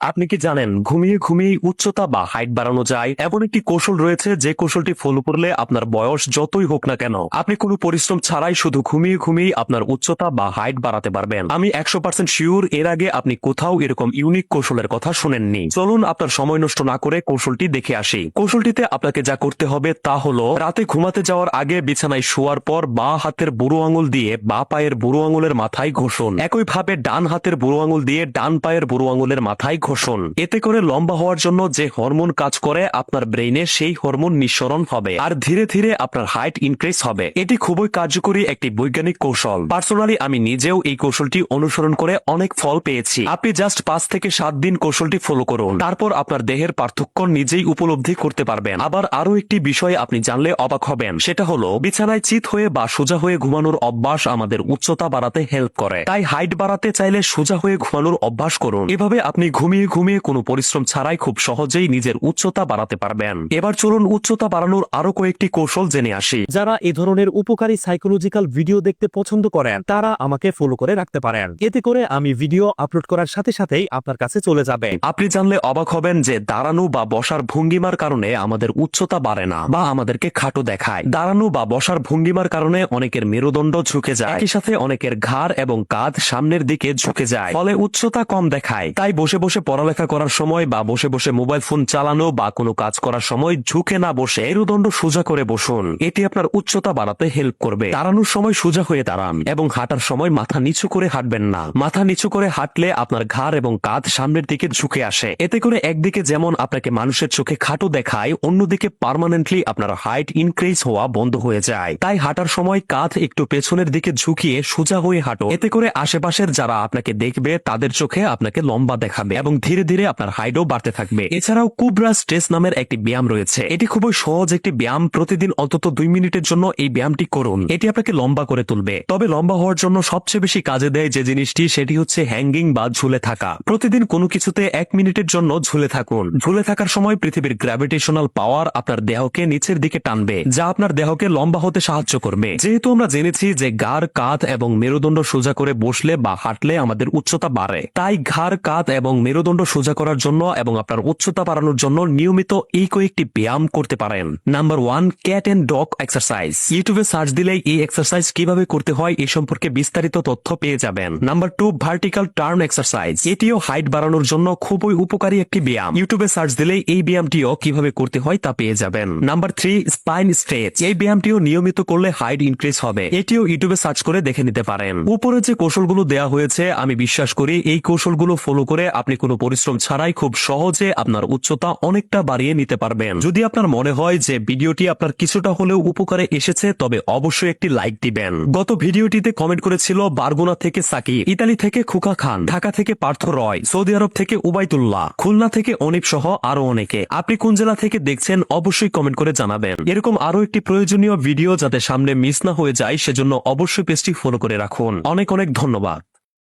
আপনি কি জানেন ঘুমিয়ে ঘুমিয়ে উচ্চতা বা হাইট বাড়ানো যায়? এমন একটি কৌশল রয়েছে যে কৌশলটি ফলো করলে আপনার বয়স যতই হোক না কেন আপনি কোনো পরিশ্রম ছাড়াই শুধু ঘুমিয়ে ঘুমিয়ে আপনার উচ্চতা বা হাইট বাড়াতে পারবেন। আমি 100% শিওর এর আগে আপনি কোথাও এরকম ইউনিক কৌশলের কথা শুনেননি। চলুন আপনার সময় নষ্ট না করে কৌশলটি দেখে আসি। কৌশলটিতে আপনাকে যা করতে হবে তা হলো রাতে ঘুমাতে যাওয়ার আগে বিছানায় শোয়ার পর বাঁ হাতের বুড়ো আঙুল দিয়ে বাঁ পায়ের বুড়ো আঙুলের মাথায় ঘষুন। একইভাবে ডান হাতের বুড়ো আঙুল দিয়ে ডান পায়ের বুড়ো আঙুলের মাথায় ঘষুন। এতে করে লম্বা হওয়ার জন্য যে হরমোন কাজ করে আপনার ব্রেইনে সেই হরমোন নিঃসরণ হবে আর ধীরে ধীরে আপনার হাইট ইনক্রিজ হবে। এটি খুবই কার্যকরী একটি বৈজ্ঞানিক কৌশল। পার্সোনালি আমি নিজেও এই কৌশলটি অনুসরণ করে অনেক ফল পেয়েছি। আপনি জাস্ট 5 থেকে 7 দিন কৌশলটি ফলো করুন, তারপর আপনার দেহের পার্থক্য নিজেই উপলব্ধি করতে পারবেন। আবার আরো একটি বিষয় আপনি জানলে অবাক হবেন, সেটা হলো বিছানায় চিত হয়ে বা সোজা হয়ে ঘুমানোর অভ্যাস আমাদের উচ্চতা বাড়াতে হেল্প করে। তাই হাইট বাড়াতে চাইলে সোজা হয়ে ঘুমানোর অভ্যাস করুন। এভাবে আপনি ঘুমিয়ে ঘুমিয়ে কোনো পরিশ্রম ছাড়াই খুব সহজেই নিজের উচ্চতা বাড়াতে পারবেন। এবার চলুন উচ্চতা বাড়ানোর আরো কয়েকটি কৌশল জেনে আসি। যারা এই ধরনের উপকারী সাইকোলজিক্যাল ভিডিও দেখতে পছন্দ করেন তারা আমাকে ফলো করে রাখতে পারেন। এতে করে আমি ভিডিও আপলোড করার সাথে সাথেই আপনার কাছে চলে যাবে। আপনি জানলে অবাক হবেন যে দাঁড়ানো বা বসার ভঙ্গিমার কারণে আমাদের উচ্চতা বাড়ে না বা আমাদেরকে খাটো দেখায়। দাঁড়ানো বা বসার ভঙ্গিমার কারণে অনেকের মেরুদণ্ড ঝুঁকে যায়, একই সাথে অনেকের ঘাড় এবং কাঁধ সামনের দিকে ঝুঁকে যায়, ফলে উচ্চতা কম দেখায়। তাই বসে বসে পড়ালেখা করার সময় বা বসে বসে মোবাইল ফোন চালানো বা কোনো কাজ করার সময় ঝুঁকে না বসে মেরুদণ্ড সোজা করে বসুন। এটি আপনার উচ্চতা বাড়াতে হেল্প করবে। দাঁড়ানোর সময় সোজা হয়ে দাঁড়ান এবং হাঁটার সময় মাথা নিচু করে হাঁটবেন না। মাথা নিচু করে হাঁটলে আপনার ঘাড় এবং কাঁধ সামনের দিকে ঝুঁকে আসে। এতে করে একদিকে যেমন আপনাকে মানুষের চোখে খাটো দেখায়, অন্যদিকে পার্মানেন্টলি আপনার হাইট ইনক্রিজ হওয়া বন্ধ হয়ে যায়। তাই হাঁটার সময় কাঁধ একটু পেছনের দিকে ঝুঁকিয়ে সোজা হয়ে হাঁটো। এতে করে আশেপাশের যারা আপনাকে দেখবে তাদের চোখে আপনাকে লম্বা দেখাবে এবং ধীরে ধীরে আপনার হাইটও বাড়তে থাকবে। এছাড়াও কুবরা স্ট্রেস নামের একটি ব্যায়াম রয়েছে। এটি খুবই সহজ একটি ব্যায়াম। প্রতিদিন অন্তত 2 মিনিটের জন্য এই ব্যায়ামটি করুন। এটি আপনাকে লম্বা করে তুলবে। তবে লম্বা হওয়ার জন্য সবচেয়ে বেশি কাজে দেয় যে জিনিসটি, সেটি হচ্ছে হ্যাঙ্গিং বা ঝুলে থাকা। প্রতিদিন কোনো কিছুতে 1 মিনিটের জন্য ঝুলে থাকুন। ঝুলে থাকার সময় পৃথিবীর গ্র্যাভিটেশনাল পাওয়ার আপনার দেহকে নিচের দিকে টানবে, যা আপনার দেহকে লম্বা হতে সাহায্য করবে। যেহেতু আমরা জেনেছি যে ঘাড়, কাঁধ এবং মেরুদণ্ড সোজা করে বসলে বা হাঁটলে আমাদের উচ্চতা বাড়ে, তাই ঘাড়, কাঁধ এবং মেরুদণ্ড সোজা করার জন্য এবং আপনার উচ্চতা বাড়ানোর জন্য নিয়মিত এই কয়েকটি ব্যায়াম করতে পারেন। Number 1, cat and dog exercise. ইউটিউবে সার্চ দিলেই এই এক্সারসাইজ কিভাবে করতে হয় এই সম্পর্কে বিস্তারিত তথ্য পেয়ে যাবেন। Number 2, vertical turn exercise. এটিও হাইট বাড়ানোর জন্য খুবই উপকারী একটি ব্যায়াম। ইউটিউবে সার্চ দিলেই এই ব্যায়ামটিও কিভাবে করতে হয় তা পেয়ে যাবেন। Number 3, spine stretch. এই ব্যায়ামটিও নিয়মিত করলে হাইট ইনক্রিজ হবে। এটিও ইউটিউবে সার্চ করে দেখে নিতে পারেন। উপরে যে কৌশলগুলো দেওয়া হয়েছে আমি বিশ্বাস করি এই কৌশলগুলো ফলো করে আপনি কোনো পরিশ্রম ছাড়াই খুব সহজে আপনার উচ্চতা অনেকটা বাড়িয়ে নিতে পারবেন। যদি আপনার মনে হয় যে ভিডিওটি আপনার কিছুটা হলেও উপকারে এসেছে তবে অবশ্যই একটি লাইক দিবেন। গত ভিডিওটিতে কমেন্ট করেছিল বারগুনা থেকে সাকিব, ইতালি থেকে খুকা খান, ঢাকা থেকে পার্থ রয়, সৌদি আরব থেকে উবাইদুল্লাহ, খুলনা থেকে অনিক সহ আরো অনেকে। আপনি কোন জেলা থেকে দেখছেন অবশ্যই কমেন্ট করে জানাবেন। এরকম আরো একটি প্রয়োজনীয় ভিডিও যাতে সামনে মিস না হয়ে যায় সেজন্য অবশ্যই পেজটি ফলো করে রাখুন। অনেক অনেক ধন্যবাদ।